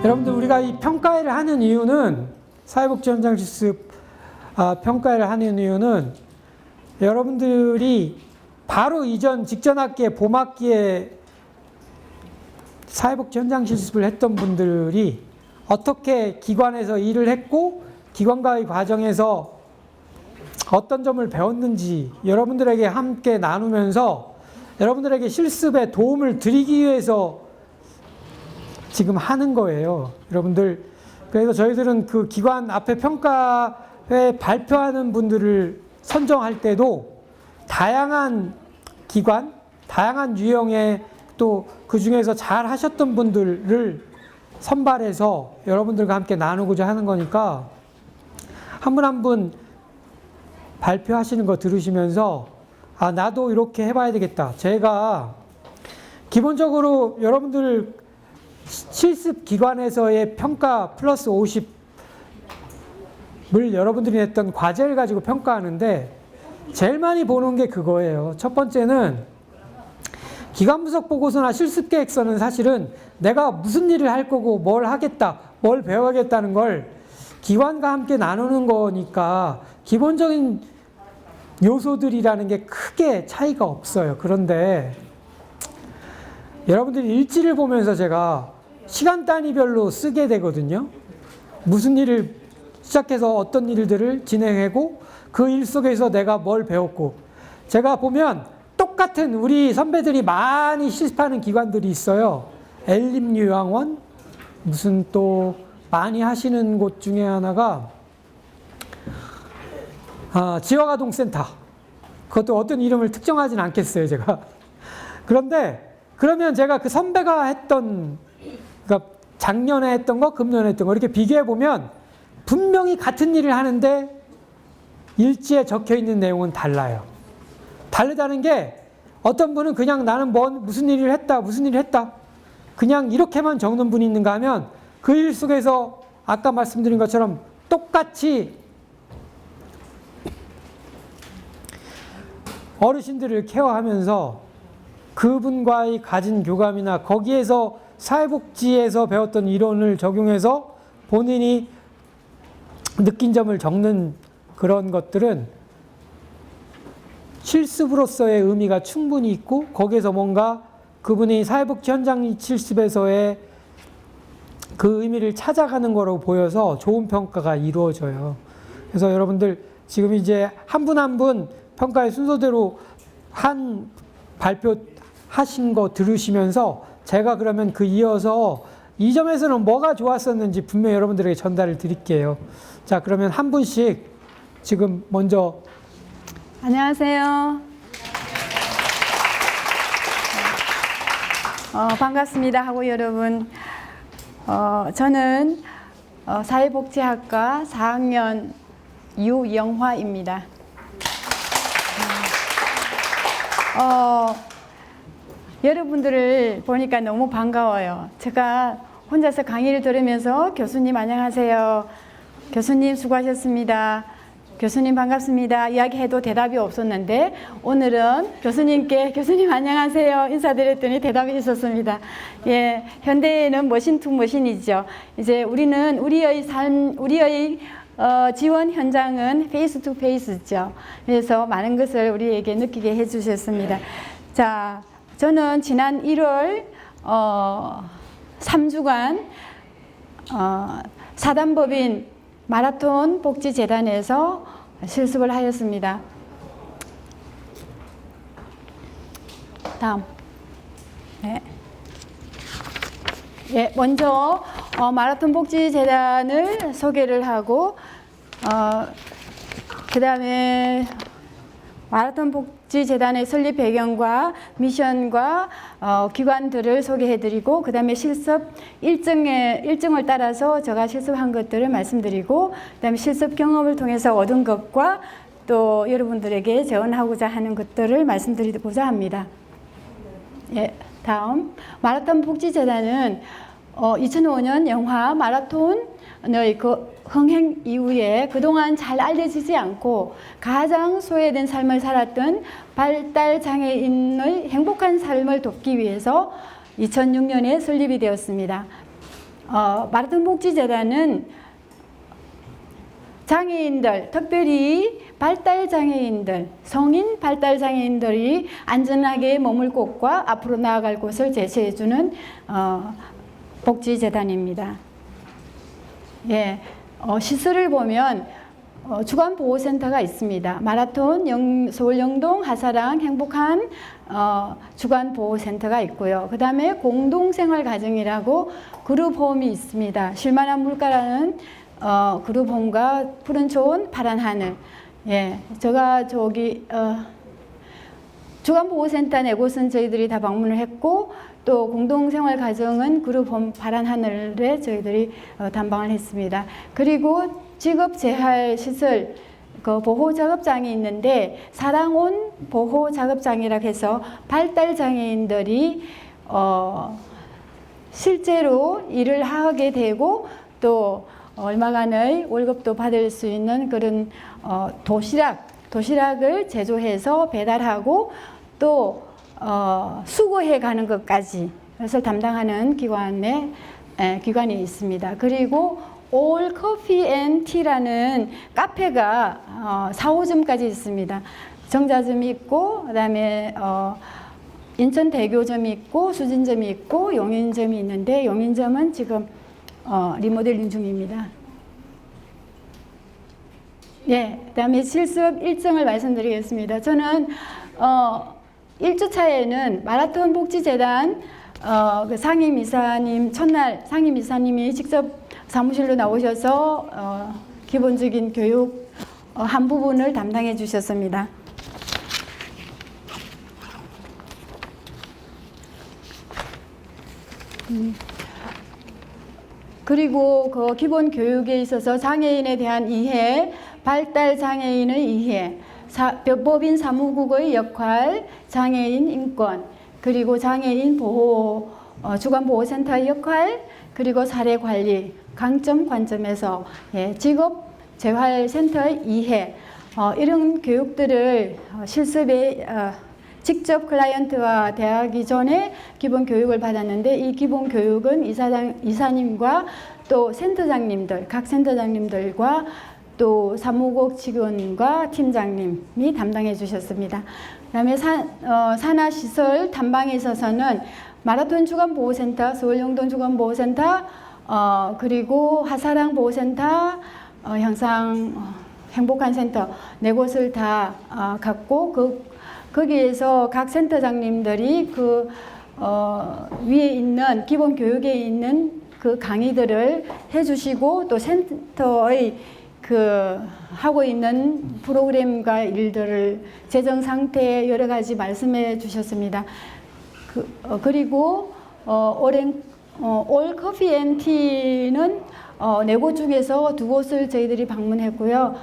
여러분들, 우리가 이 평가회를 하는 이유는, 사회복지 현장 실습 평가회를 하는 이유는, 여러분들이 바로 직전 학기에 봄학기에 사회복지 현장 실습을 했던 분들이 어떻게 기관에서 일을 했고 기관과의 과정에서 어떤 점을 배웠는지 여러분들에게 함께 나누면서 여러분들에게 실습에 도움을 드리기 위해서 지금 하는 거예요. 여러분들, 그래서 저희들은 그 기관 앞에 평가회 발표하는 분들을 선정할 때도 다양한 기관, 다양한 유형의, 또 그 중에서 잘 하셨던 분들을 선발해서 여러분들과 함께 나누고자 하는 거니까, 한 분 한 분 발표하시는 거 들으시면서 아, 나도 이렇게 해봐야 되겠다. 제가 기본적으로 여러분들 실습 기관에서의 평가 플러스 50을 여러분들이 냈던 과제를 가지고 평가하는데, 제일 많이 보는 게 그거예요. 첫 번째는 기관분석 보고서나 실습 계획서는 사실은 내가 무슨 일을 할 거고 뭘 하겠다, 뭘 배워야겠다는 걸 기관과 함께 나누는 거니까 기본적인 요소들이라는 게 크게 차이가 없어요. 그런데 여러분들이 일지를 보면서 제가 시간 단위별로 쓰게 되거든요. 무슨 일을 시작해서 어떤 일들을 진행하고 그 일 속에서 내가 뭘 배웠고, 제가 보면 똑같은 우리 선배들이 많이 실습하는 기관들이 있어요. 엘림요양원, 무슨 또 많이 하시는 곳 중에 하나가 지역아동센터. 그것도 어떤 이름을 특정하진 않겠어요, 제가. 그런데 그러면 제가 그 선배가 했던, 그러니까 작년에 했던 거, 금년에 했던 거 이렇게 비교해 보면 분명히 같은 일을 하는데 일지에 적혀 있는 내용은 달라요. 다르다는 게, 어떤 분은 그냥 나는 무슨 일을 했다, 무슨 일을 했다, 그냥 이렇게만 적는 분이 있는가 하면 그 일 속에서 아까 말씀드린 것처럼 똑같이 어르신들을 케어하면서 그분과의 가진 교감이나 거기에서 사회복지에서 배웠던 이론을 적용해서 본인이 느낀 점을 적는 그런 것들은 실습으로서의 의미가 충분히 있고, 거기에서 뭔가 그분이 사회복지 현장 실습에서의 그 의미를 찾아가는 거로 보여서 좋은 평가가 이루어져요. 그래서 여러분들 지금 이제 한 분 한 분 평가의 순서대로 한 발표하신 거 들으시면서 제가 그러면 그 이어서 이 점에서는 뭐가 좋았었는지 분명히 여러분들에게 전달을 드릴게요. 자, 그러면 한 분씩 지금 먼저. 안녕하세요. 반갑습니다 하고 여러분. 저는 사회복지학과 4학년 유영화입니다. 여러분들을 보니까 너무 반가워요. 제가 혼자서 강의를 들으면서 교수님 안녕하세요, 교수님 수고하셨습니다, 교수님 반갑습니다 이야기해도 대답이 없었는데, 오늘은 교수님 안녕하세요 인사드렸더니 대답이 있었습니다. 예, 현대에는 머신 투 머신이죠. 이제 우리는 우리의 지원 현장은 페이스 투 페이스죠. 그래서 많은 것을 우리에게 느끼게 해주셨습니다. 자, 저는 지난 1월 3주간 사단법인 마라톤 복지재단에서 실습을 하였습니다. 다음. 네. 예, 먼저 마라톤 복지재단을 소개를 하고, 그 다음에 마라톤 복지재단의 설립 배경과 미션과 기관들을 소개해드리고, 그 다음에 실습 일정을 따라서 제가 실습한 것들을 말씀드리고, 그 다음에 실습 경험을 통해서 얻은 것과 또 여러분들에게 제언하고자 하는 것들을 말씀드리고자 합니다. 예, 다음. 마라톤 복지재단은 2005년 영화 마라톤 그 흥행 이후에 그동안 잘 알려지지 않고 가장 소외된 삶을 살았던 발달 장애인의 행복한 삶을 돕기 위해서 2006년에 설립이 되었습니다. 마라톤 복지재단은 장애인들, 특별히 발달장애인들, 성인 발달장애인들이 안전하게 머물 곳과 앞으로 나아갈 곳을 제시해주는 복지재단입니다. 예, 시설을 보면 주간보호센터가 있습니다. 마라톤, 서울 영동, 하사랑, 행복한 주간보호센터가 있고요. 그 다음에 공동생활가정이라고 그룹홈이 있습니다. 쉴만한 물가라는 그룹홈과 푸른 초원, 파란 하늘. 예, 제가 저기 주간보호센터 네 곳은 저희들이 다 방문을 했고, 또 공동생활가정은 그룹홈 파란 하늘에 저희들이 담방을 했습니다. 그리고 직업재활시설 그 보호작업장이 있는데 사랑온 보호작업장이라고 해서 발달장애인들이 실제로 일을 하게 되고 또 얼마간의 월급도 받을 수 있는 그런 도시락을 제조해서 배달하고 또 수거해 가는 것까지 그것을 담당하는 기관이 있습니다. 그리고 All Coffee and Tea라는 카페가 4, 5점까지 있습니다. 정자점이 있고 그다음에 인천대교점이 있고 수진점이 있고 용인점이 있는데 용인점은 지금 리모델링 중입니다. 네, 그다음에 실습 일정을 말씀드리겠습니다. 저는 1주차에는 마라톤 복지재단 그 상임이사님 첫날 상임이사님이 직접 사무실로 나오셔서 기본적인 교육 한 부분을 담당해 주셨습니다. 그리고 그 기본 교육에 있어서 장애인에 대한 이해, 발달 장애인의 이해, 법인 사무국의 역할, 장애인 인권, 그리고 장애인 보호, 주간보호센터의 역할, 그리고 사례 관리, 강점, 관점에서 직업 재활센터의 이해, 이런 교육들을 실습에 직접 클라이언트와 대하기 전에 기본 교육을 받았는데 이 기본 교육은 이사님과 또 센터장님들, 각 센터장님들과 또 사무국 직원과 팀장님이 담당해 주셨습니다. 그다음에 산하시설 탐방에 있어서는 마라톤 주간보호센터, 서울 영동 주간보호센터, 그리고 하사랑 보호센터, 향상 행복한 센터 네 곳을 다 갖고 거기에서 각 센터장님들이 그 위에 있는 기본 교육에 있는 그 강의들을 해주시고 또 센터의 그 하고 있는 프로그램과 일들을 재정 상태 여러 가지 말씀해 주셨습니다. 그리고 올 커피 앤 티는 네 곳 중에서 두 곳을 저희들이 방문했고요.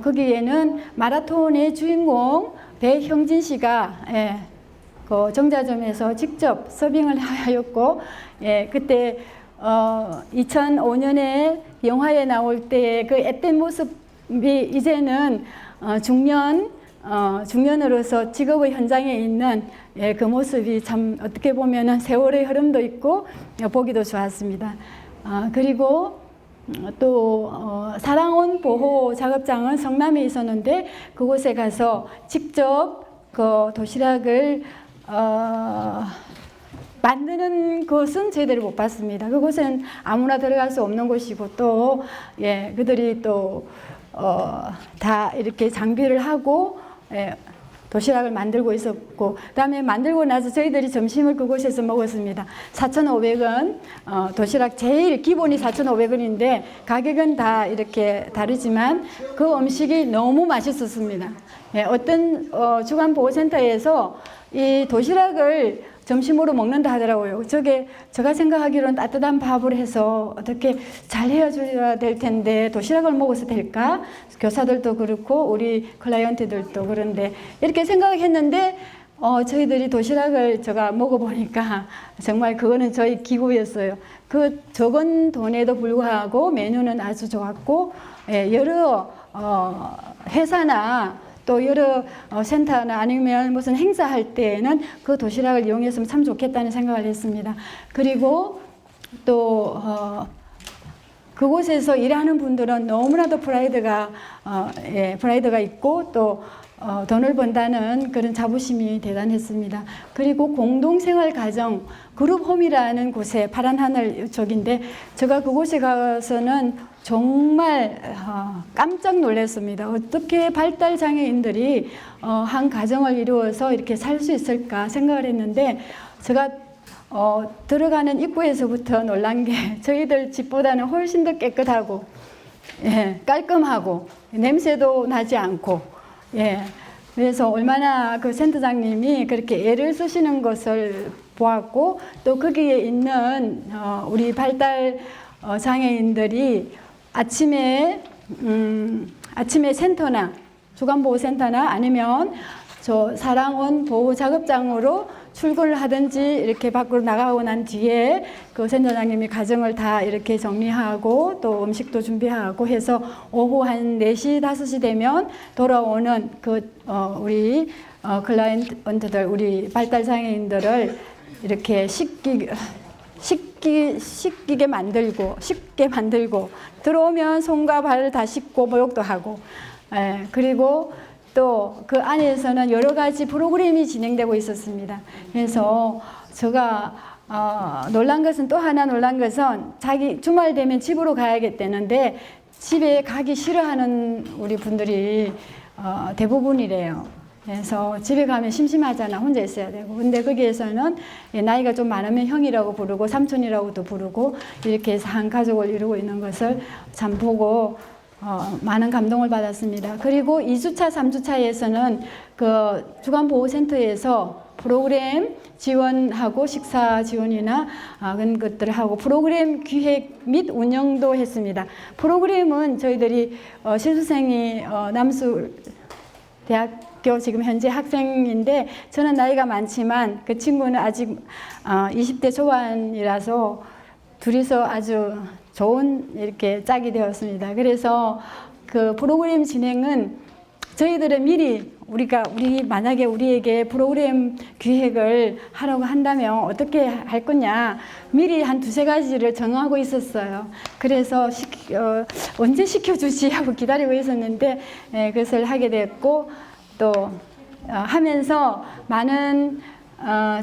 거기에는 마라톤의 주인공 배형진 씨가 그 정자점에서 직접 서빙을 하였고, 그때 2005년에 영화에 나올 때 그 앳된 모습이 이제는 중년으로서 직업의 현장에 있는 그 모습이 참 어떻게 보면은 세월의 흐름도 있고 보기도 좋았습니다. 그리고 또 사랑온 보호 작업장은 성남에 있었는데 그곳에 가서 직접 그 도시락을 만드는 것은 저희들이 못 봤습니다. 그곳은 아무나 들어갈 수 없는 곳이고 또 그들이 또 다 이렇게 장비를 하고 도시락을 만들고 있었고, 그다음에 만들고 나서 저희들이 점심을 그곳에서 먹었습니다. 4,500원 도시락 제일 기본이 4,500원인데 가격은 다 이렇게 다르지만 그 음식이 너무 맛있었습니다. 어떤 주간보호센터에서 이 도시락을 점심으로 먹는다 하더라고요. 제가 생각하기로는 따뜻한 밥을 해서 어떻게 잘 헤어줘야 될 텐데 도시락을 먹어서 될까? 교사들도 그렇고 우리 클라이언트들도 그런데 이렇게 생각했는데 저희들이 도시락을 제가 먹어보니까 정말 그거는 저희 기구였어요. 그 적은 돈에도 불구하고 메뉴는 아주 좋았고, 예, 여러 회사나 또 여러 센터나 아니면 무슨 행사할 때에는 그 도시락을 이용했으면 참 좋겠다는 생각을 했습니다. 그리고 또 그곳에서 일하는 분들은 너무나도 프라이드가 있고 또 돈을 번다는 그런 자부심이 대단했습니다. 그리고 공동생활 가정 그룹홈이라는 곳에 파란 하늘 쪽인데 제가 그곳에 가서는 정말 깜짝 놀랐습니다. 어떻게 발달 장애인들이 한 가정을 이루어서 이렇게 살 수 있을까 생각을 했는데 제가 들어가는 입구에서부터 놀란 게 저희들 집보다는 훨씬 더 깨끗하고, 예, 깔끔하고 냄새도 나지 않고, 예, 그래서 얼마나 그 센터장님이 그렇게 애를 쓰시는 것을 보았고 또 거기에 있는 우리 발달 장애인들이 아침에 센터나 주간보호센터나 아니면 저 사랑원 보호작업장으로 출근을 하든지 이렇게 밖으로 나가고 난 뒤에 그 센터장님이 가정을 다 이렇게 정리하고 또 음식도 준비하고 해서 오후 한 4시, 5시 되면 돌아오는 우리 클라이언트들, 우리 발달장애인들을 이렇게 쉽게 만들고 들어오면 손과 발을 다 씻고 목욕도 하고, 예, 그리고 또 그 안에서는 여러 가지 프로그램이 진행되고 있었습니다. 그래서 제가 또 하나 놀란 것은 자기 주말 되면 집으로 가야겠다는데 집에 가기 싫어하는 우리 분들이 대부분이래요. 그래서 집에 가면 심심하잖아. 혼자 있어야 되고. 근데 거기에서는 나이가 좀 많으면 형이라고 부르고 삼촌이라고도 부르고 이렇게 해서 한 가족을 이루고 있는 것을 참 보고 많은 감동을 받았습니다. 그리고 2주차, 3주차에서는 그 주간보호센터에서 프로그램 지원하고 식사 지원이나 그런 것들을 하고 프로그램 기획 및 운영도 했습니다. 프로그램은 저희들이 실수생이 남수 대학교 지금 현재 학생인데 저는 나이가 많지만 그 친구는 아직 20대 초반이라서 둘이서 아주 좋은 이렇게 짝이 되었습니다. 그래서 그 프로그램 진행은 저희들은 미리 우리 만약에 우리에게 프로그램 기획을 하라고 한다면 어떻게 할 거냐 미리 한 2-3가지를 정하고 있었어요. 그래서 언제 시켜주지 하고 기다리고 있었는데 그것을 하게 됐고 또 하면서 많은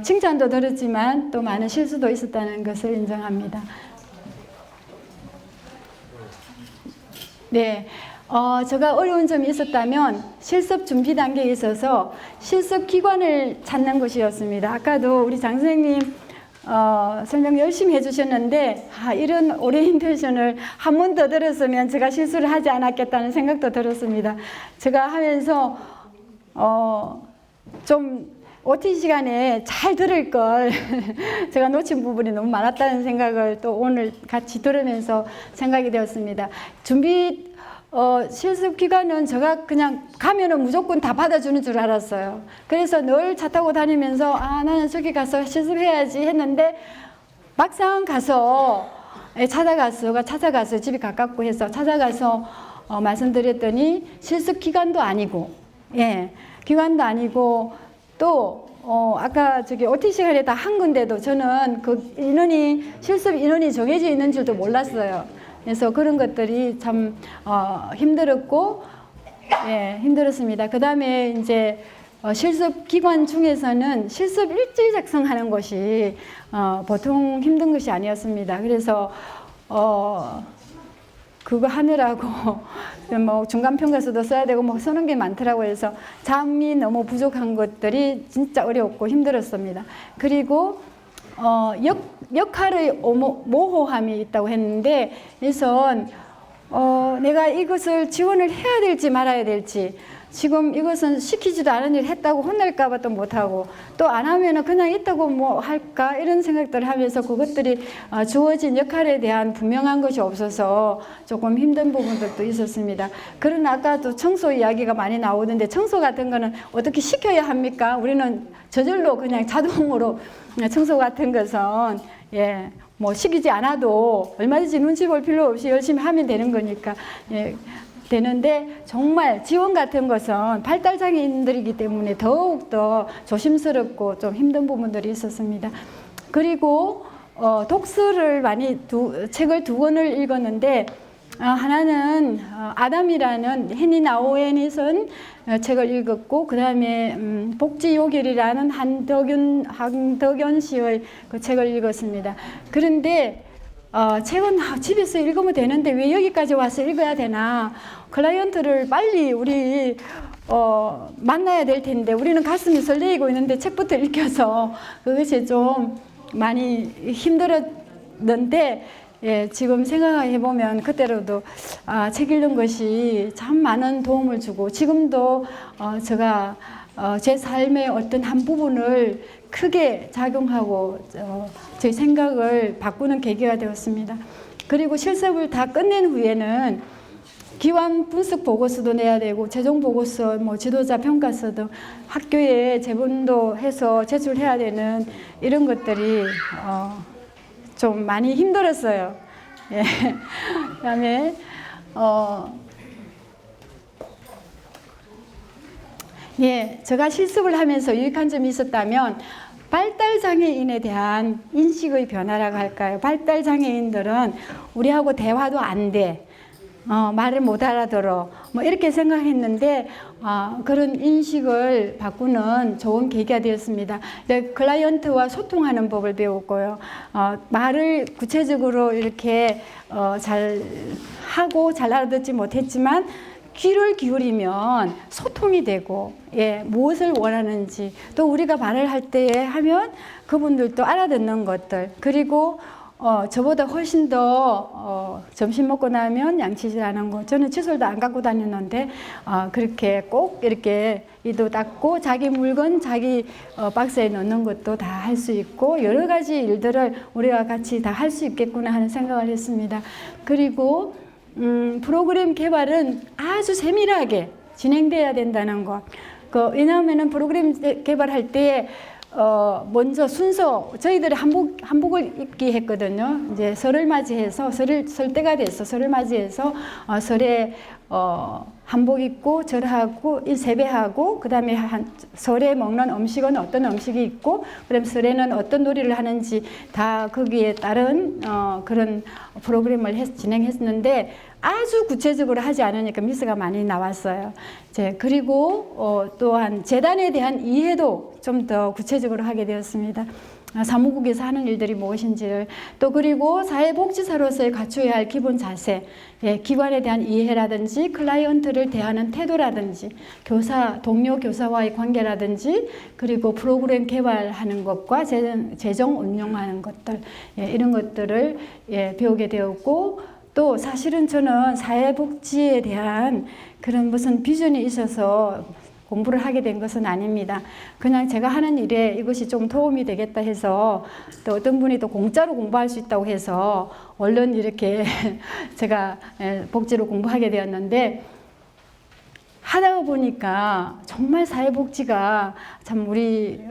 칭찬도 들었지만 또 많은 실수도 있었다는 것을 인정합니다. 네, 제가 어려운 점이 있었다면 실습 준비 단계에 있어서 실습 기관을 찾는 것이었습니다. 아까도 우리 장 선생님 설명 열심히 해주셨는데 이런 오리엔테이션을 한 번 더 들었으면 제가 실수를 하지 않았겠다는 생각도 들었습니다. 제가 하면서 좀 OT 시간에 잘 들을 걸 제가 놓친 부분이 너무 많았다는 생각을 또 오늘 같이 들으면서 생각이 되었습니다. 실습 기간은 제가 그냥 가면은 무조건 다 받아주는 줄 알았어요. 그래서 늘 차 타고 다니면서 나는 저기 가서 실습해야지 했는데 막상 가서 찾아가서 집이 가깝고 해서 찾아가서 말씀드렸더니 실습 기간도 아니고 기간도 아니고 또 아까 저기 OT 시간에 다 한 건데도 저는 그 실습 인원이 정해져 있는 줄도 몰랐어요. 그래서 그런 것들이 참 힘들었고 힘들었습니다. 그 다음에 이제 실습 기관 중에서는 실습 일지 작성하는 것이 보통 힘든 것이 아니었습니다. 그래서 그거 하느라고 뭐 중간평가서도 써야 되고 뭐 쓰는 게 많더라고요. 그래서 잠이 너무 부족한 것들이 진짜 어려웠고 힘들었습니다. 그리고 역할의 모호함이 있다고 했는데 그래서 내가 이것을 지원을 해야 될지 말아야 될지 지금 이것은 시키지도 않은 일 했다고 혼날까 봐 또 못하고 또 안 하면은 그냥 있다고 뭐 할까 이런 생각들을 하면서 그것들이 주어진 역할에 대한 분명한 것이 없어서 조금 힘든 부분들도 있었습니다. 그러나 아까도 청소 이야기가 많이 나오는데 청소 같은 거는 어떻게 시켜야 합니까? 우리는 저절로 그냥 자동으로 청소 같은 것은 예, 뭐 시키지 않아도 얼마든지 눈치 볼 필요 없이 열심히 하면 되는 거니까 예, 되는데 정말 지원 같은 것은 발달장애인들이기 때문에 더욱더 조심스럽고 좀 힘든 부분들이 있었습니다. 그리고 독서를 책을 2권을 읽었는데 하나는 아담이라는 헤니 나우엔이 책을 읽었고 그 다음에 복지요결이라는 한덕연 씨의 그 책을 읽었습니다. 그런데 책은 집에서 읽으면 되는데 왜 여기까지 와서 읽어야 되나? 클라이언트를 빨리 우리 만나야 될 텐데 우리는 가슴이 설레이고 있는데 책부터 읽혀서 그것이 좀 많이 힘들었는데 예, 지금 생각해 보면 그때로도 책 읽는 것이 참 많은 도움을 주고 지금도 제가 제 삶의 어떤 한 부분을 크게 작용하고 제 생각을 바꾸는 계기가 되었습니다. 그리고 실습을 다 끝낸 후에는 기관 분석 보고서도 내야 되고 최종 보고서, 뭐 지도자 평가서 등 학교에 제본도 해서 제출해야 되는 이런 것들이 좀 많이 힘들었어요. 예. 그다음에 예, 제가 실습을 하면서 유익한 점이 있었다면 발달장애인에 대한 인식의 변화라고 할까요? 발달장애인들은 우리하고 대화도 안 돼. 말을 못 알아들어. 뭐 이렇게 생각했는데 그런 인식을 바꾸는 좋은 계기가 되었습니다. 클라이언트와 소통하는 법을 배웠고요. 말을 구체적으로 이렇게 잘 하고 잘 알아듣지 못했지만 귀를 기울이면 소통이 되고 예, 무엇을 원하는지 또 우리가 말을 할 때에 하면 그분들도 알아듣는 것들 그리고 저보다 훨씬 더 점심 먹고 나면 양치질하는 거 저는 칫솔도 안 갖고 다녔는데 그렇게 꼭 이렇게 이도 닦고 자기 물건 자기 박스에 넣는 것도 다 할 수 있고 여러 가지 일들을 우리가 같이 다 할 수 있겠구나 하는 생각을 했습니다. 그리고 프로그램 개발은 아주 세밀하게 진행돼야 된다는 것. 왜냐하면 프로그램 개발할 때 먼저 순서 저희들이 한복을 입기 했거든요. 이제 설을 맞이해서 설 때가 돼서 설을 맞이해서 설에 한복 입고 절하고 세배하고 그다음에 설에 먹는 음식은 어떤 음식이 있고 그다음 설에는 어떤 놀이를 하는지 다 거기에 따른 그런 프로그램을 진행했는데 아주 구체적으로 하지 않으니까 미스가 많이 나왔어요. 그리고 또한 재단에 대한 이해도 좀 더 구체적으로 하게 되었습니다. 사무국에서 하는 일들이 무엇인지를 또 그리고 사회복지사로서의 갖춰야 할 기본 자세, 예, 기관에 대한 이해라든지 클라이언트를 대하는 태도라든지 동료 교사와의 관계라든지 그리고 프로그램 개발하는 것과 재정 운영하는 것들 예, 이런 것들을 예, 배우게 되었고 또 사실은 저는 사회복지에 대한 그런 무슨 비전이 있어서 공부를 하게 된 것은 아닙니다. 그냥 제가 하는 일에 이것이 좀 도움이 되겠다 해서 또 어떤 분이 또 공짜로 공부할 수 있다고 해서 얼른 이렇게 제가 복지로 공부하게 되었는데 하다 보니까 정말 사회복지가 참 우리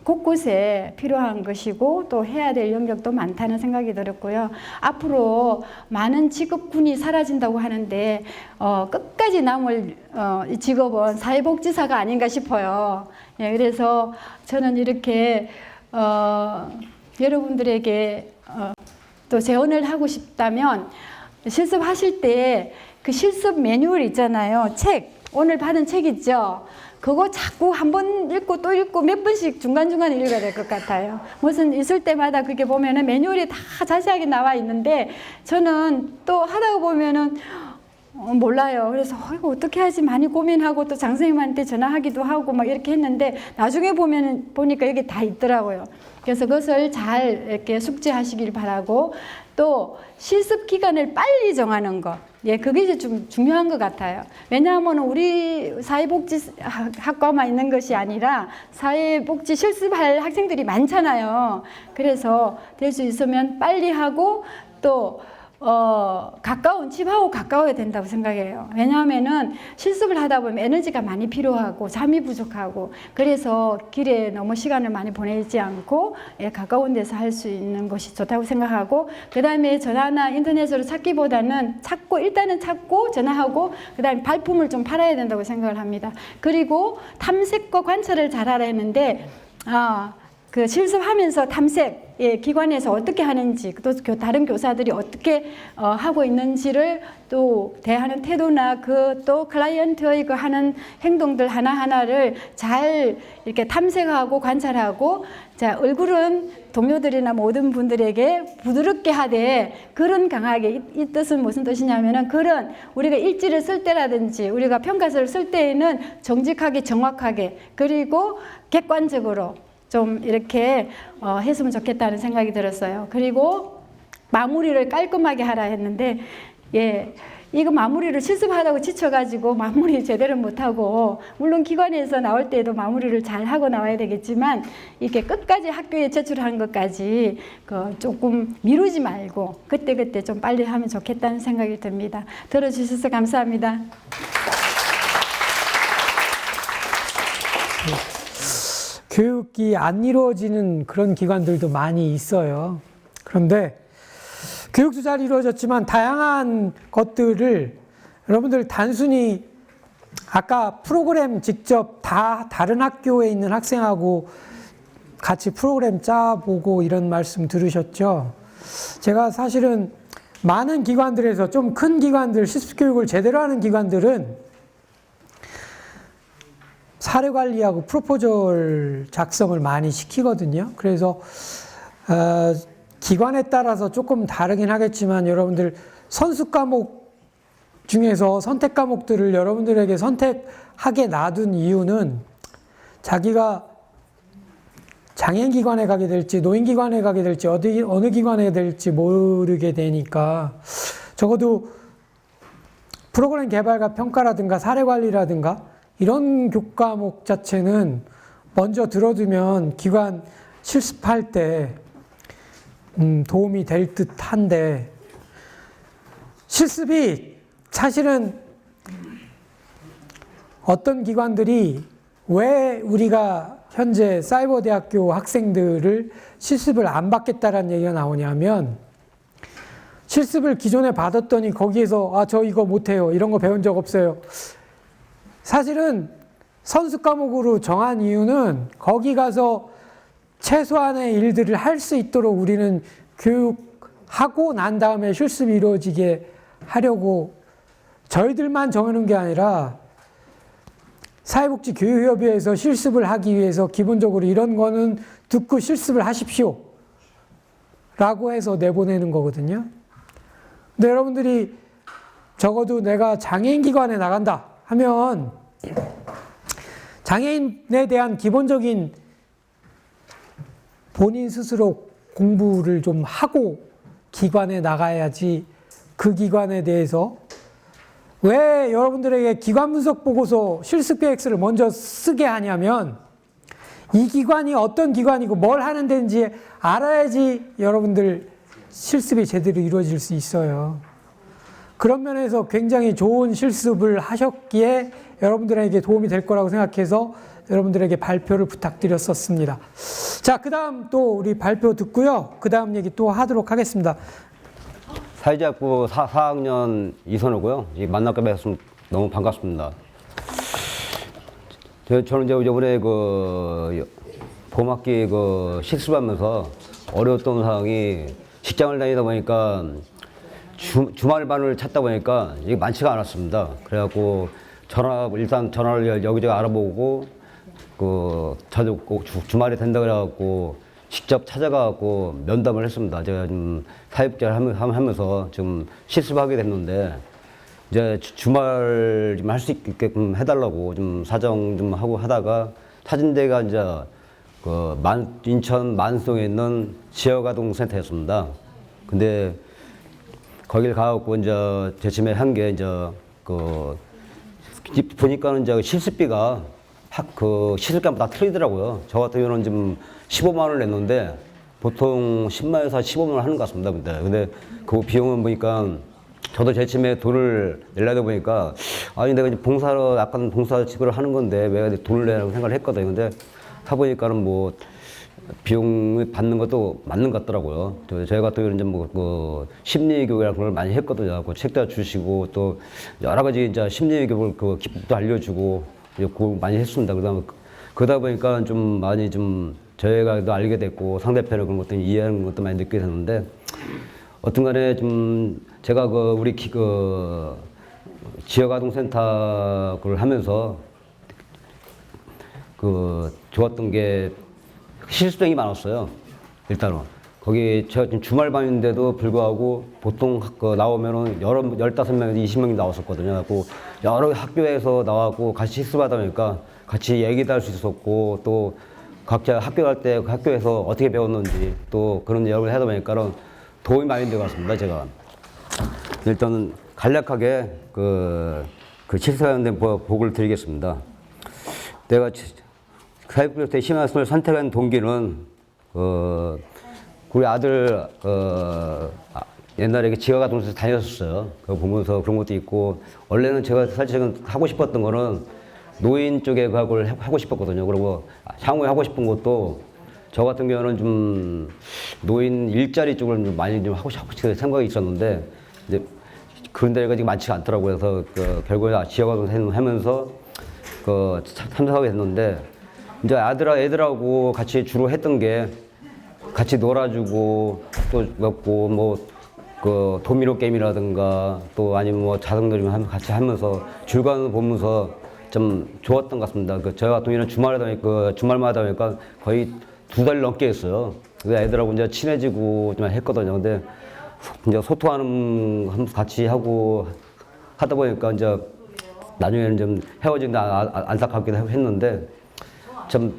곳곳에 필요한 것이고 또 해야 될 영역도 많다는 생각이 들었고요. 앞으로 많은 직업군이 사라진다고 하는데 끝까지 남을 직업은 사회복지사가 아닌가 싶어요. 예, 그래서 저는 이렇게 여러분들에게 또 제언을 하고 싶다면 실습하실 때 그 실습 매뉴얼 있잖아요. 책. 오늘 받은 책 있죠? 그거 자꾸 한 번 읽고 또 읽고 몇 번씩 중간중간 읽어야 될 것 같아요. 무슨 있을 때마다 그게 보면은 매뉴얼이 다 자세하게 나와 있는데 저는 또 하다 보면은 몰라요. 그래서 이거 어떻게 하지 많이 고민하고 또 장선생님한테 전화하기도 하고 막 이렇게 했는데 나중에 보니까 여기 다 있더라고요. 그래서 그것을 잘 이렇게 숙지하시길 바라고 또 실습 기간을 빨리 정하는 것. 예, 그게 이제 좀 중요한 것 같아요. 왜냐하면 우리 사회복지학과만 있는 것이 아니라 사회복지 실습할 학생들이 많잖아요. 그래서 될 수 있으면 빨리 하고 또 가까운 집하고 가까워야 된다고 생각해요. 왜냐하면은 실습을 하다 보면 에너지가 많이 필요하고 잠이 부족하고 그래서 길에 너무 시간을 많이 보내지 않고 가까운 데서 할 수 있는 것이 좋다고 생각하고 그 다음에 전화나 인터넷으로 찾기보다는 일단은 찾고 전화하고 그 다음에 발품을 좀 팔아야 된다고 생각을 합니다. 그리고 탐색과 관찰을 잘 알아야 하는데 그 실습하면서 탐색, 기관에서 어떻게 하는지, 또 다른 교사들이 어떻게 하고 있는지를 또 대하는 태도나 또 클라이언트의 그 하는 행동들 하나하나를 잘 이렇게 탐색하고 관찰하고, 자, 얼굴은 동료들이나 모든 분들에게 부드럽게 하되, 글은 강하게. 이 뜻은 무슨 뜻이냐면은, 글은 우리가 일지를 쓸 때라든지 우리가 평가서를 쓸 때에는 정직하게, 정확하게, 그리고 객관적으로 좀 이렇게 했으면 좋겠다는 생각이 들었어요. 그리고 마무리를 깔끔하게 하라 했는데, 이거 마무리를 실습하다고 지쳐가지고 마무리 제대로 못하고, 물론 기관에서 나올 때도 마무리를 잘 하고 나와야 되겠지만, 이렇게 끝까지 학교에 제출하는 것까지 조금 미루지 말고 그때그때 좀 빨리 하면 좋겠다는 생각이 듭니다. 들어주셔서 감사합니다. 교육이 안 이루어지는 그런 기관들도 많이 있어요. 그런데 교육도 잘 이루어졌지만 다양한 것들을 여러분들 단순히 아까 프로그램 직접 다른 학교에 있는 학생하고 같이 프로그램 짜보고 이런 말씀 들으셨죠? 제가 사실은 많은 기관들에서 좀 큰 기관들, 실습교육을 제대로 하는 기관들은 사례 관리하고 프로포절 작성을 많이 시키거든요. 그래서 기관에 따라서 조금 다르긴 하겠지만 여러분들 선수 과목 중에서 선택 과목들을 여러분들에게 선택하게 놔둔 이유는 자기가 장애인기관에 가게 될지 노인기관에 가게 될지 어느 기관에 될지 모르게 되니까 적어도 프로그램 개발과 평가라든가 사례 관리라든가 이런 교과목 자체는 먼저 들어두면 기관 실습할 때 도움이 될 듯한데, 실습이 사실은 어떤 기관들이 왜 우리가 현재 사이버대학교 학생들을 실습을 안 받겠다라는 얘기가 나오냐면, 실습을 기존에 받았더니 거기에서 저 이거 못해요, 이런 거 배운 적 없어요. 사실은 선수 과목으로 정한 이유는 거기 가서 최소한의 일들을 할 수 있도록 우리는 교육하고 난 다음에 실습이 이루어지게 하려고 저희들만 정하는 게 아니라 사회복지교육협의회에서 실습을 하기 위해서 기본적으로 이런 거는 듣고 실습을 하십시오 라고 해서 내보내는 거거든요. 근데 여러분들이 적어도 내가 장애인기관에 나간다 하면 장애인에 대한 기본적인 본인 스스로 공부를 좀 하고 기관에 나가야지 그 기관에 대해서 왜 여러분들에게 기관 분석 보고서 실습 계획서를 먼저 쓰게 하냐면 이 기관이 어떤 기관이고 뭘 하는 데인지 알아야지 여러분들 실습이 제대로 이루어질 수 있어요. 그런 면에서 굉장히 좋은 실습을 하셨기에 여러분들에게 도움이 될 거라고 생각해서 여러분들에게 발표를 부탁드렸었습니다. 자, 그 다음 또 우리 발표 듣고요. 그 다음 얘기 또 하도록 하겠습니다. 사회자학부 4학년 이선호고요. 만나뵙게 돼서 너무 반갑습니다. 저는 이제 이번에 봄학기 실습하면서 어려웠던 상황이 직장을 다니다 보니까 주말반을 찾다 보니까 이게 많지가 않았습니다. 그래갖고 일단 전화를 여기저기 알아보고 저도 꼭 주말에 된다 그래갖고 직접 찾아가갖고 면담을 했습니다. 제가 좀 사회복지를 하면서 좀 실습하게 됐는데 이제 주말 좀 할 수 있게끔 해달라고 좀 사정 좀 하고 하다가 찾은 데가 이제 인천 만송에 있는 지역아동센터였습니다. 근데 거길 가갖고 이제 제침에 한 게 이제 보니까는 이제 실습비가 그 시술값보다 틀리더라고요. 저 같은 경우는 지금 15만 원을 냈는데 보통 10만에서 15만 원 하는 것 같습니다. 근데 그 비용은 보니까 저도 제침에 돈을 내려다 보니까 아니 내가 이제 봉사로 약간 봉사직을 하는 건데 왜 돈을 내라고 생각을 했거든요. 근데 사보니까는 뭐 비용을 받는 것도 맞는 것 같더라고요. 저희 같은 경우는 이제 뭐 심리교육이라는 걸 많이 했거든요. 그 책도 주시고 또 여러 가지 이제 심리교육을 그 기법도 알려주고 그거 많이 했습니다. 그러다 보니까 좀 많이 좀 저희가 또 알게 됐고 상대편의 그런 것도 이해하는 것도 많이 느끼게 됐는데 어떤 간에 좀 제가 우리 지역아동센터를 하면서 좋았던 게 실습생이 많았어요. 일단은 거기 제가 지금 주말반인데도 불구하고 보통 나오면은 15명에서 20명이 나왔었거든요. 그래서 여러 학교에서 나와고 같이 실습하다 보니까 같이 얘기도 할 수 있었고 또 각자 학교 갈 때 그 학교에서 어떻게 배웠는지 또 그런 얘기를 하다 보니까는 도움이 많이 된 것 같습니다. 제가 일단은 간략하게 그 실습하는 데 보고를 드리겠습니다. 내가 사회복지사회 심화학습을 선택한 동기는 우리 아들 옛날에 지역아동센터 다녔었어요. 그거 보면서 그런 것도 있고 원래는 제가 사실은 하고 싶었던 거는 노인 쪽에 그걸 하고 싶었거든요. 그리고 향후에 하고 싶은 것도 저 같은 경우는 좀 노인 일자리 쪽을 좀 많이 좀 하고 싶은 생각이 있었는데 이제 그런 데가 지금 많지가 않더라고요. 그래서 결국에 지역아동 하면서 참석하게 됐는데 이제 애들하고 같이 주로 했던 게 같이 놀아주고 또 뭐 도미노 게임이라든가 또 아니면 뭐 자동놀이 같이 하면서 줄거리를 보면서 좀 좋았던 것 같습니다. 저 같은 경우는 주말마다 보니까 거의 2달 넘게 했어요. 그래서 애들하고 이제 친해지고 좀 했거든요. 근데 이제 소통하는 같이 하고 하다 보니까 이제 나중에는 좀 헤어진다 안타깝기도 했는데 참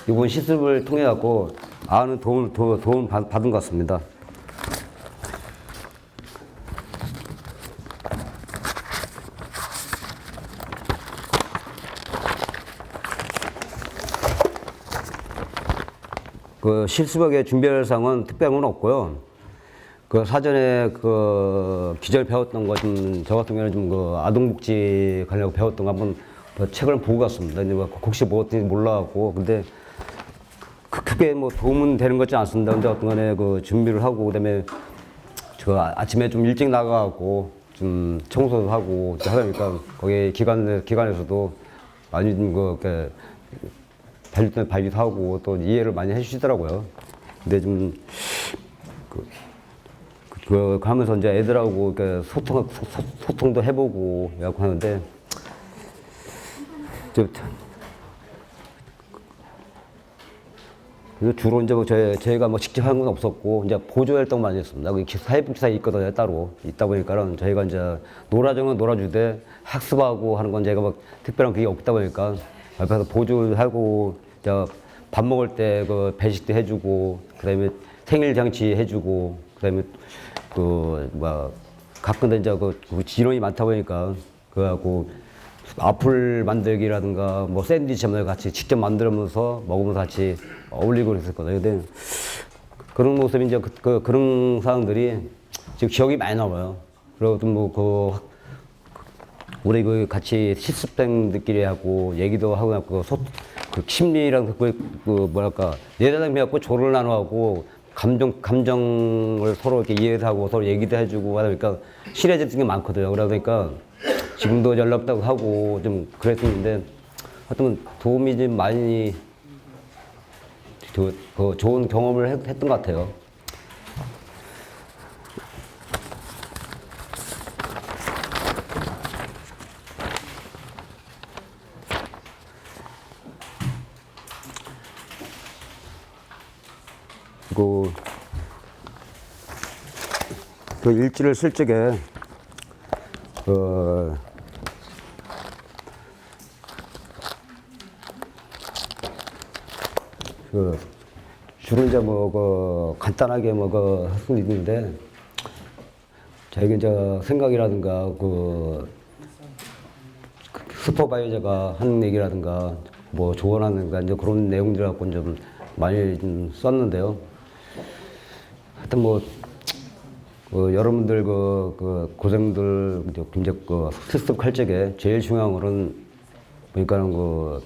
이번 실습을 통해 갖고 아는 도움 받은 것 같습니다. 실습하게 준비할 사항은 특별한 건 없고요. 사전에 기존에 배웠던 거 저 같은 경우는 좀 아동복지 관련 배웠던 거 한번 책을 보고 갔습니다. 근데 혹시 뭐었는지 몰라갖고 근데 크게 뭐 도움은 되는 것 같지 않습니다. 근데 어떤 간에 준비를 하고 그다음에 아침에 좀 일찍 나가갖고 좀 청소도 하고 하다 보니까 거기 기관에서도 많이 좀 발휘도 하고 또 이해를 많이 해주시더라고요. 근데 좀 하면서 이제 애들하고 소통도 해보고 이렇게 하는데 주로 이제 저희가 뭐 직접 하는 건 없었고 이제 보조 활동만 했습니다. 사회복지사에 있거든요. 따로 있다 보니까는 저희가 이제 놀아주면 놀아주되 학습하고 하는 건 제가 막 특별한 그게 없다 보니까 옆에서 보조하고 밥 먹을 때 배식도 해주고 그다음에 생일 잔치 해주고 그다음에 가끔 이제 인원이 많다 보니까 그래갖고 와플 만들기라든가 뭐 샌드위치 같이 직접 만들면서 먹으면서 같이 어울리고 그랬었거든요. 근데 그런 모습이 이제 그런 상황들이 지금 기억이 많이 남아요. 그리고 또 우리 같이 실습생들끼리 하고 얘기도 하고 심리랑 뭐랄까 내담이 갖고 조를 나눠하고 감정을 서로 이렇게 이해하고 서로 얘기도 해주고 하다 보니까 친해졌던 게 많거든요. 그러다 보니까 지금도 연락도 하고 좀 그랬었는데 하여튼 도움이 좀 많이 좋은 경험을 했던 것 같아요. 그 일지를 쓸 적에 주로 이제 간단하게 할 수 있는데 저희 이제 생각이라든가 슈퍼바이저가 하는 얘기라든가 뭐 조언하는가 이제 그런 내용들 갖고 좀 많이 좀 썼는데요. 하여튼 뭐 여러분들 고생들 이제 실습할 적에 제일 중요한 거는 그러니까는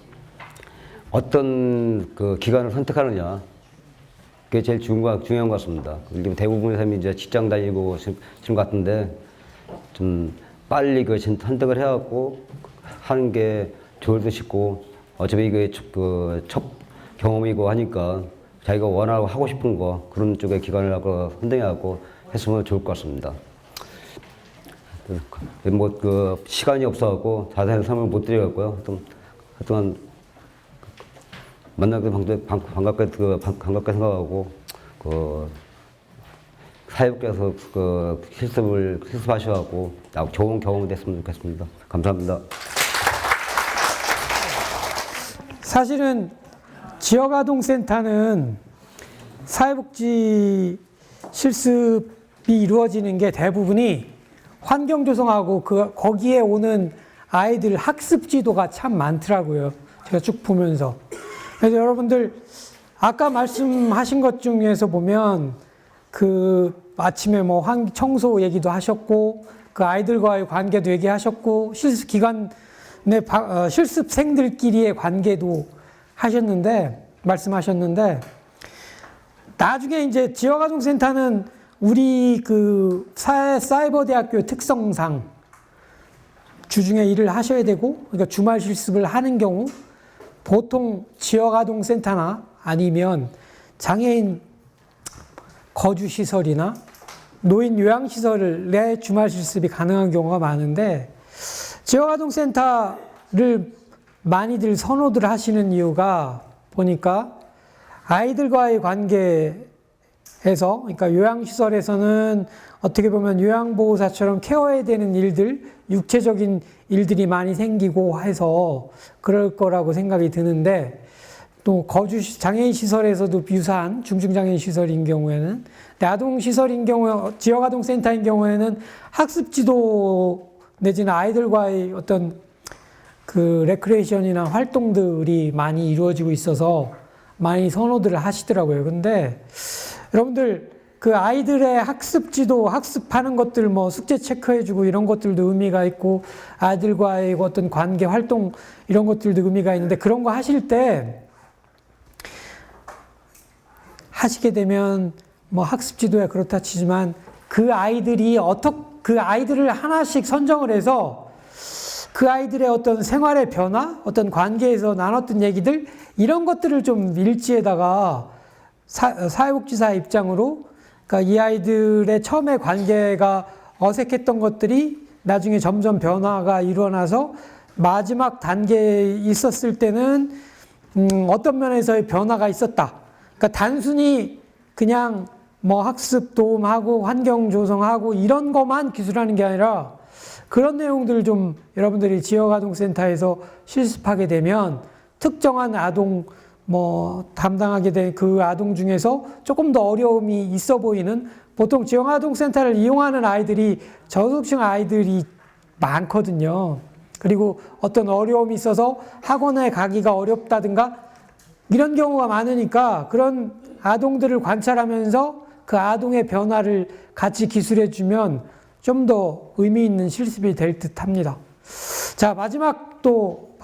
어떤 기간을 선택하느냐 그게 제일 중요한 것 같습니다. 대부분의 사람이 이제 직장 다니고 지금 같은데 좀 빨리 선택을 해갖고 하는 게 좋을 듯 싶고 어차피 이게 첫 경험이고 하니까 자기가 원하고 하고 싶은 거 그런 쪽에 기간을 하고 선택해갖고 했으면 좋을 것 같습니다. 뭐 시간이 없어갖고 자세한 설명을 못 드리겠고요. 하여튼 만나게 반갑게 생각하고 사회복지에서 실습하셔갖고 좋은 경험이 됐으면 좋겠습니다. 감사합니다. 사실은 지역아동센터는 사회복지 실습이 이루어지는 게 대부분이 환경조성하고 거기에 오는 아이들 학습 지도가 참 많더라고요. 제가 쭉 보면서. 그래서 여러분들 아까 말씀하신 것 중에서 보면 아침에 뭐 청소 얘기도 하셨고 그 아이들과의 관계도 얘기하셨고 실습 기간 내 실습생들끼리의 관계도 말씀하셨는데 나중에 이제 지역아동센터는 우리 사이버대학교의 특성상 주중에 일을 하셔야 되고 그러니까 주말 실습을 하는 경우 보통 지역아동센터나 아니면 장애인 거주시설이나 노인 요양시설에 주말 실습이 가능한 경우가 많은데 지역아동센터를 많이들 선호들 하시는 이유가 보니까 아이들과의 관계에서 그러니까 요양시설에서는 어떻게 보면 요양보호사처럼 케어해야 되는 일들, 육체적인 일들이 많이 생기고 해서 그럴 거라고 생각이 드는데 또 장애인 시설에서도 유사한 중증장애인 시설인 경우에는 아동시설인 경우에 지역아동센터인 경우에는 학습지도 내지는 아이들과의 어떤 레크레이션이나 활동들이 많이 이루어지고 있어서 많이 선호들을 하시더라고요. 근데 여러분들 아이들의 학습지도 학습하는 것들 뭐 숙제 체크해주고 이런 것들도 의미가 있고 아이들과의 어떤 관계 활동 이런 것들도 의미가 있는데 그런 거 하시게 되면 뭐 학습지도야 그렇다 치지만 그 아이들을 하나씩 선정을 해서 그 아이들의 어떤 생활의 변화, 어떤 관계에서 나눴던 얘기들 이런 것들을 좀 일지에다가 사회복지사 입장으로 그러니까 이 아이들의 처음에 관계가 어색했던 것들이 나중에 점점 변화가 일어나서 마지막 단계에 있었을 때는 어떤 면에서의 변화가 있었다. 그러니까 단순히 그냥 뭐 학습 도움하고 환경 조성하고 이런 것만 기술하는 게 아니라 그런 내용들을 좀 여러분들이 지역아동센터에서 실습하게 되면 특정한 아동 담당하게 된 그 아동 중에서 조금 더 어려움이 있어 보이는 보통 지역아동센터를 이용하는 아이들이 저소득층 아이들이 많거든요. 그리고 어떤 어려움이 있어서 학원에 가기가 어렵다든가 이런 경우가 많으니까 그런 아동들을 관찰하면서 그 아동의 변화를 같이 기술해주면 좀 더 의미 있는 실습이 될 듯 합니다. 자, 마지막 또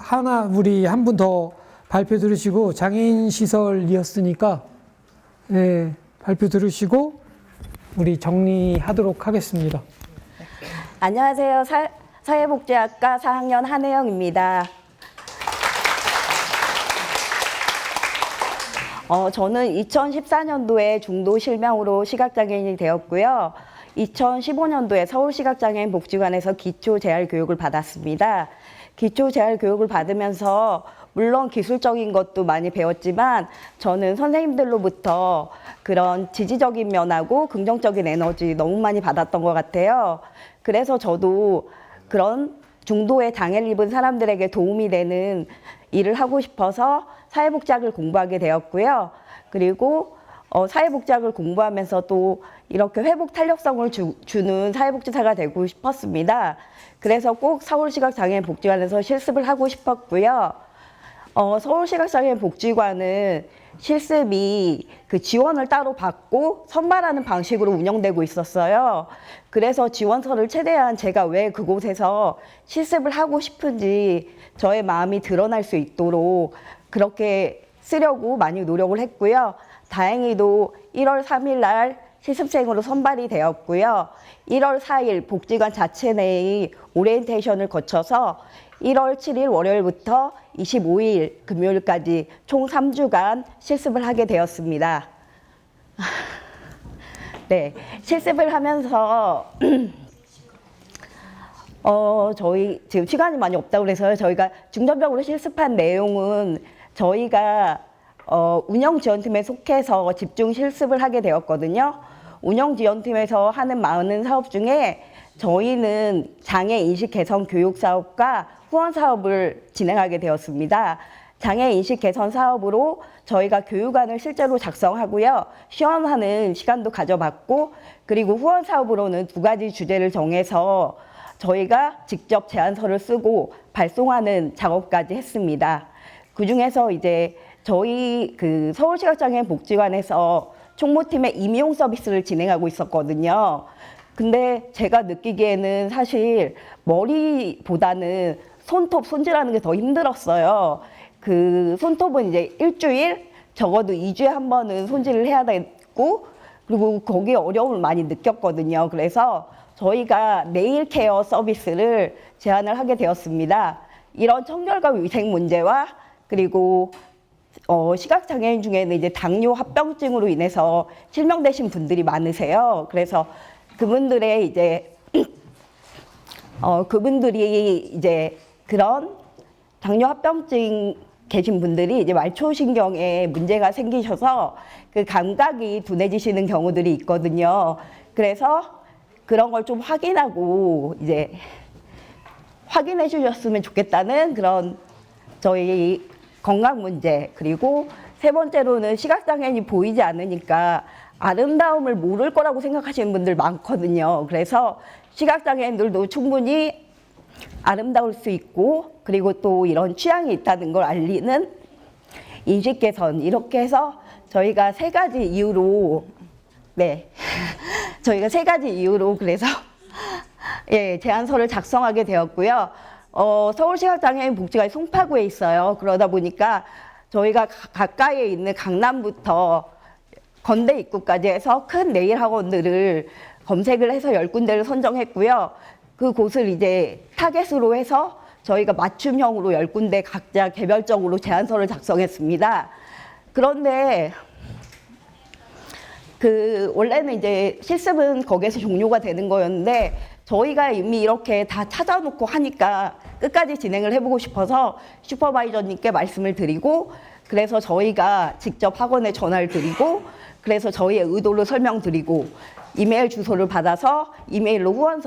우리 한 분 더 발표 들으시고 장애인 시설이었으니까 네, 발표 들으시고 우리 정리하도록 하겠습니다. 안녕하세요. 사회복지학과 4학년 한혜영입니다. 저는 2014년도에 중도 실명으로 시각장애인이 되었고요. 2015년도에 서울시각장애인 복지관에서 기초재활교육을 받았습니다. 기초재활교육을 받으면서 물론 기술적인 것도 많이 배웠지만 저는 선생님들로부터 그런 지지적인 면하고 긍정적인 에너지 너무 많이 받았던 것 같아요. 그래서 저도 그런 중도의 장애를 입은 사람들에게 도움이 되는 일을 하고 싶어서 사회복지학을 공부하게 되었고요. 그리고 사회복지학을 공부하면서 또 이렇게 회복 탄력성을 주는 사회복지사가 되고 싶었습니다. 그래서 꼭 서울시각장애인 복지관에서 실습을 하고 싶었고요. 서울시각장애인 복지관은 실습이 그 지원을 따로 받고 선발하는 방식으로 운영되고 있었어요. 그래서 지원서를 최대한 제가 왜 그곳에서 실습을 하고 싶은지 저의 마음이 드러날 수 있도록 그렇게 쓰려고 많이 노력을 했고요. 다행히도 1월 3일 날 실습생으로 선발이 되었고요. 1월 4일 복지관 자체 내의 오리엔테이션을 거쳐서 1월 7일 월요일부터 25일 금요일까지 총 3주간 실습을 하게 되었습니다. 네, 실습을 하면서 저희 지금 시간이 많이 없다고 그래서요. 저희가 중점적으로 실습한 내용은 저희가 운영지원팀에 속해서 집중 실습을 하게 되었거든요. 운영지원팀에서 하는 많은 사업 중에 저희는 장애인식 개선 교육 사업과 후원 사업을 진행하게 되었습니다. 장애인식 개선 사업으로 저희가 교육안을 실제로 작성하고요. 시연하는 시간도 가져봤고, 그리고 후원 사업으로는 2가지 주제를 정해서 저희가 직접 제안서를 쓰고 발송하는 작업까지 했습니다. 그중에서 이제 저희 그 서울시각장애인 복지관에서 총무팀의 임용 서비스를 진행하고 있었거든요. 근데 제가 느끼기에는 사실 머리보다는 손톱 손질하는 게 더 힘들었어요. 그 손톱은 이제 일주일, 적어도 2주에 한 번은 손질을 해야 되고, 그리고 거기에 어려움을 많이 느꼈거든요. 그래서 저희가 네일 케어 서비스를 제안을 하게 되었습니다. 이런 청결과 위생 문제와 그리고 시각장애인 중에는 이제 당뇨 합병증으로 인해서 실명되신 분들이 많으세요. 그래서 그분들의 이제 그분들이 이제 그런 당뇨 합병증 계신 분들이 이제 말초신경에 문제가 생기셔서 그 감각이 둔해지시는 경우들이 있거든요. 그래서 그런 걸 좀 확인하고 이제 확인해 주셨으면 좋겠다는 그런 저희 건강 문제, 그리고 3번째로는 시각장애인이 보이지 않으니까 아름다움을 모를 거라고 생각하시는 분들 많거든요. 그래서 시각장애인들도 충분히 아름다울 수 있고, 그리고 또 이런 취향이 있다는 걸 알리는 인식 개선, 이렇게 해서 저희가 3가지 이유로, 네, 저희가 3가지 이유로 그래서 예, 제안서를 작성하게 되었고요. 서울시각장애인 복지관이 송파구에 있어요. 그러다 보니까 저희가 가까이에 있는 강남부터 건대 입구까지 해서 큰 네일 학원들을 검색을 해서 10군데를 선정했고요. 그 곳을 이제 타겟으로 해서 저희가 맞춤형으로 10군데 각자 개별적으로 제안서를 작성했습니다. 그런데 원래는 이제 실습은 거기에서 종료가 되는 거였는데 저희가 이미 이렇게 다 찾아놓고 하니까 끝까지 진행을 해보고 싶어서 슈퍼바이저님께 말씀을 드리고, 그래서 저희가 직접 학원에 전화를 드리고, 그래서 저희의 의도를 설명드리고, 이메일 주소를 받아서 이메일로 후원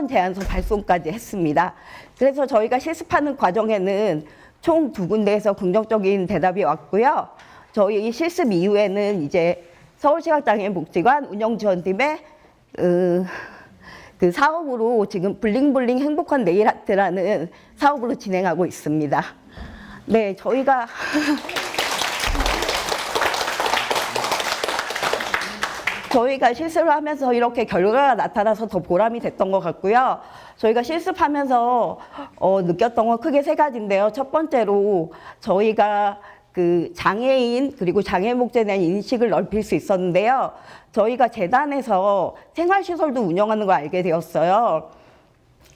제안서 발송까지 했습니다. 그래서 저희가 실습하는 과정에는 총 2군데에서 긍정적인 대답이 왔고요. 저희 실습 이후에는 이제 서울시각장애인 복지관 운영지원팀의 그 사업으로 지금 블링블링 행복한 네일 아트라는 사업으로 진행하고 있습니다. 네, 저희가 실습을 하면서 이렇게 결과가 나타나서 더 보람이 됐던 것 같고요. 저희가 실습하면서 느꼈던 건 크게 3가지인데요. 첫 번째로 저희가 그 장애인 그리고 장애인 복지에 대한 인식을 넓힐 수 있었는데요. 저희가 재단에서 생활시설도 운영하는 걸 알게 되었어요.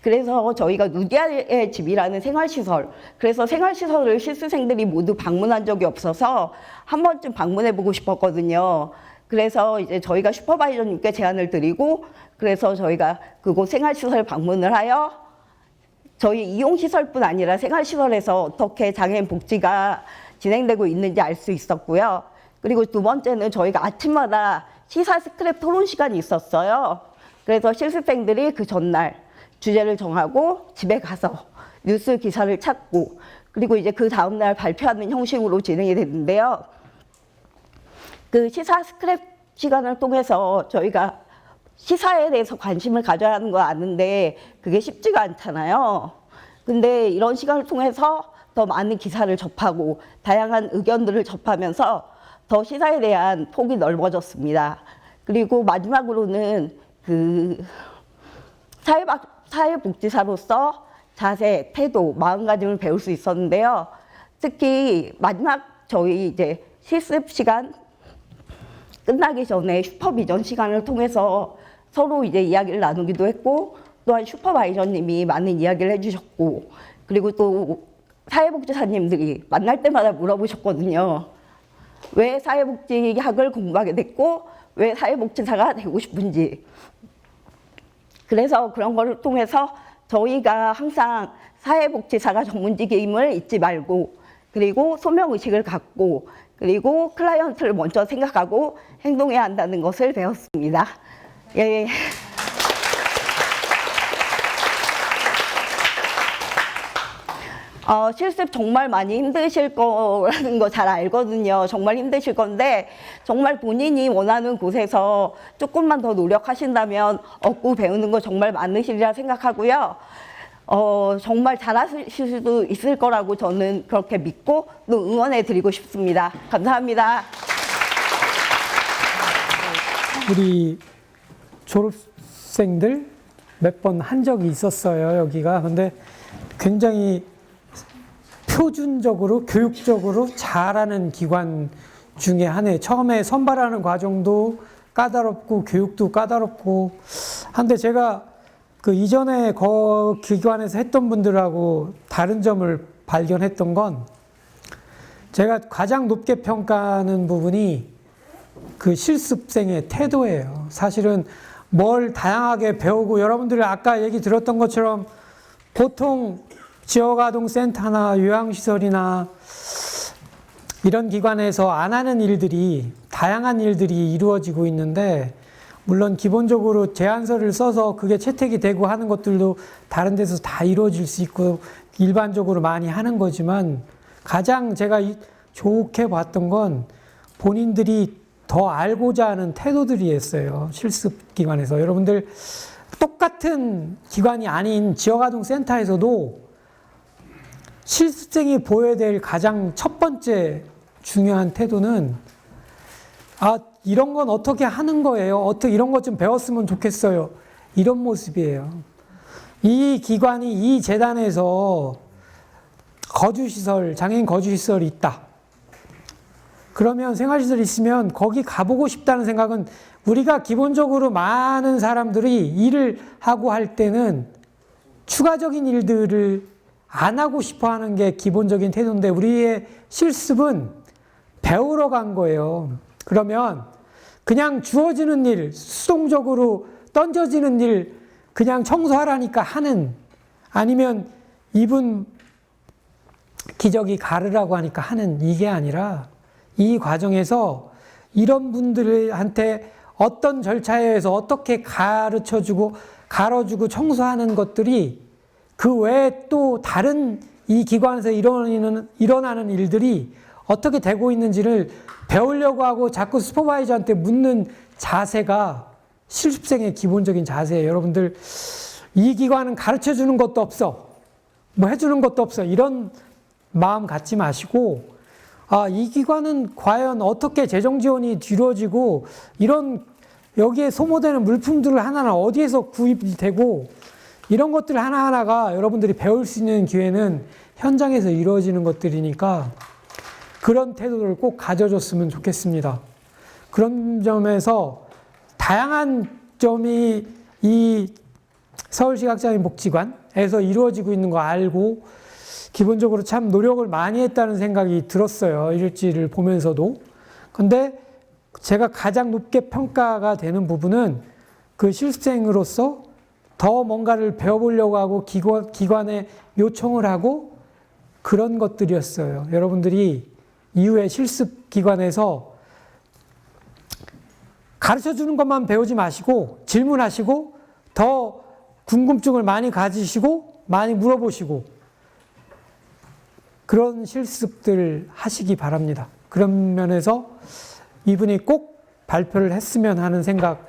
그래서 저희가 누디아의 집이라는 생활시설, 그래서 생활시설을 실습생들이 모두 방문한 적이 없어서 한 번쯤 방문해보고 싶었거든요. 그래서 이제 저희가 슈퍼바이저님께 제안을 드리고, 그래서 저희가 그곳 생활시설 방문을 하여 저희 이용시설뿐 아니라 생활시설에서 어떻게 장애인 복지가 진행되고 있는지 알 수 있었고요. 그리고 2번째는 저희가 아침마다 시사 스크랩 토론 시간이 있었어요. 그래서 실습생들이 그 전날 주제를 정하고 집에 가서 뉴스 기사를 찾고, 그리고 이제 그 다음날 발표하는 형식으로 진행이 됐는데요. 그 시사 스크랩 시간을 통해서 저희가 시사에 대해서 관심을 가져야 하는 거 아는데 그게 쉽지가 않잖아요. 근데 이런 시간을 통해서 더 많은 기사를 접하고 다양한 의견들을 접하면서 더 시사에 대한 폭이 넓어졌습니다. 그리고 마지막으로는 그 사회복지사로서 자세, 태도, 마음가짐을 배울 수 있었는데요. 특히 마지막 저희 이제 실습 시간 끝나기 전에 슈퍼비전 시간을 통해서 서로 이제 이야기를 나누기도 했고, 또한 슈퍼바이저님이 많은 이야기를 해주셨고, 그리고 또 사회복지사님들이 만날 때마다 물어보셨거든요. 왜 사회복지학을 공부하게 됐고, 왜 사회복지사가 되고 싶은지. 그래서 그런 거를 통해서 저희가 항상 사회복지사가 전문직임을 잊지 말고, 그리고 소명의식을 갖고, 그리고 클라이언트를 먼저 생각하고 행동해야 한다는 것을 배웠습니다. 예. 실습 정말 많이 힘드실 거라는 거 잘 알거든요. 정말 힘드실 건데 정말 본인이 원하는 곳에서 조금만 더 노력하신다면 얻고 배우는 거 정말 많으시리라 생각하고요. 정말 잘하실 수도 있을 거라고 저는 그렇게 믿고 또 응원해 드리고 싶습니다. 감사합니다. 우리 졸업생들 몇 번 한 적이 있었어요, 여기가. 근데 굉장히 표준적으로, 교육적으로 잘하는 기관 중에 하나예요. 처음에 선발하는 과정도 까다롭고, 교육도 까다롭고. 한데 제가 그 이전에 기관에서 했던 분들하고 다른 점을 발견했던 건, 제가 가장 높게 평가하는 부분이 그 실습생의 태도예요. 사실은 뭘 다양하게 배우고, 여러분들이 아까 얘기 들었던 것처럼 보통 지역아동센터나 요양시설이나 이런 기관에서 안 하는 일들이, 다양한 일들이 이루어지고 있는데, 물론 기본적으로 제안서를 써서 그게 채택이 되고 하는 것들도 다른 데서 다 이루어질 수 있고 일반적으로 많이 하는 거지만, 가장 제가 좋게 봤던 건 본인들이 더 알고자 하는 태도들이었어요. 실습 기관에서. 여러분들 똑같은 기관이 아닌 지역아동센터에서도 실습생이 보여야 될 가장 첫 번째 중요한 태도는, 이런 건 어떻게 하는 거예요? 어떻게 이런 것 좀 배웠으면 좋겠어요. 이런 모습이에요. 이 기관이, 이 재단에서 거주시설, 장애인 거주시설이 있다. 그러면 생활시설이 있으면 거기 가보고 싶다는 생각은, 우리가 기본적으로 많은 사람들이 일을 하고 할 때는 추가적인 일들을 안 하고 싶어 하는 게 기본적인 태도인데, 우리의 실습은 배우러 간 거예요. 그러면 그냥 주어지는 일, 수동적으로 던져지는 일, 그냥 청소하라니까 하는, 아니면 이분 기저귀 가르라고 하니까 하는, 이게 아니라 이 과정에서 이런 분들한테 어떤 절차에 의해서 어떻게 가르쳐주고 가르쳐주고 청소하는 것들이 그 외에 또 다른 이 기관에서 일어나는 일들이 어떻게 되고 있는지를 배우려고 하고 자꾸 슈퍼바이저한테 묻는 자세가 실습생의 기본적인 자세예요. 여러분들, 이 기관은 가르쳐 주는 것도 없어, 뭐 해주는 것도 없어, 이런 마음 갖지 마시고, 이 기관은 과연 어떻게 재정 지원이 이루어지고, 이런 여기에 소모되는 물품들을 하나하나 어디에서 구입이 되고, 이런 것들 하나하나가 여러분들이 배울 수 있는 기회는 현장에서 이루어지는 것들이니까 그런 태도를 꼭 가져줬으면 좋겠습니다. 그런 점에서 다양한 점이 이 서울시각장애인복지관에서 이루어지고 있는 거 알고 기본적으로 참 노력을 많이 했다는 생각이 들었어요. 일지를 보면서도. 근데 제가 가장 높게 평가가 되는 부분은 그 실습생으로서 더 뭔가를 배워보려고 하고 기관에 요청을 하고 그런 것들이었어요. 여러분들이 이후에 실습 기관에서 가르쳐주는 것만 배우지 마시고 질문하시고 더 궁금증을 많이 가지시고 많이 물어보시고 그런 실습들 하시기 바랍니다. 그런 면에서 이분이 꼭 발표를 했으면 하는 생각,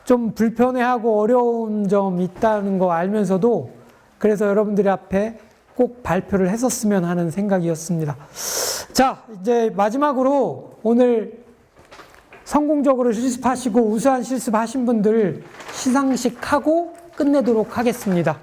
좀 불편해하고 어려운 점 있다는 거 알면서도 그래서 여러분들 앞에 꼭 발표를 했었으면 하는 생각이었습니다. 자, 이제 마지막으로 오늘 성공적으로 실습하시고 우수한 실습하신 분들 시상식 하고 끝내도록 하겠습니다.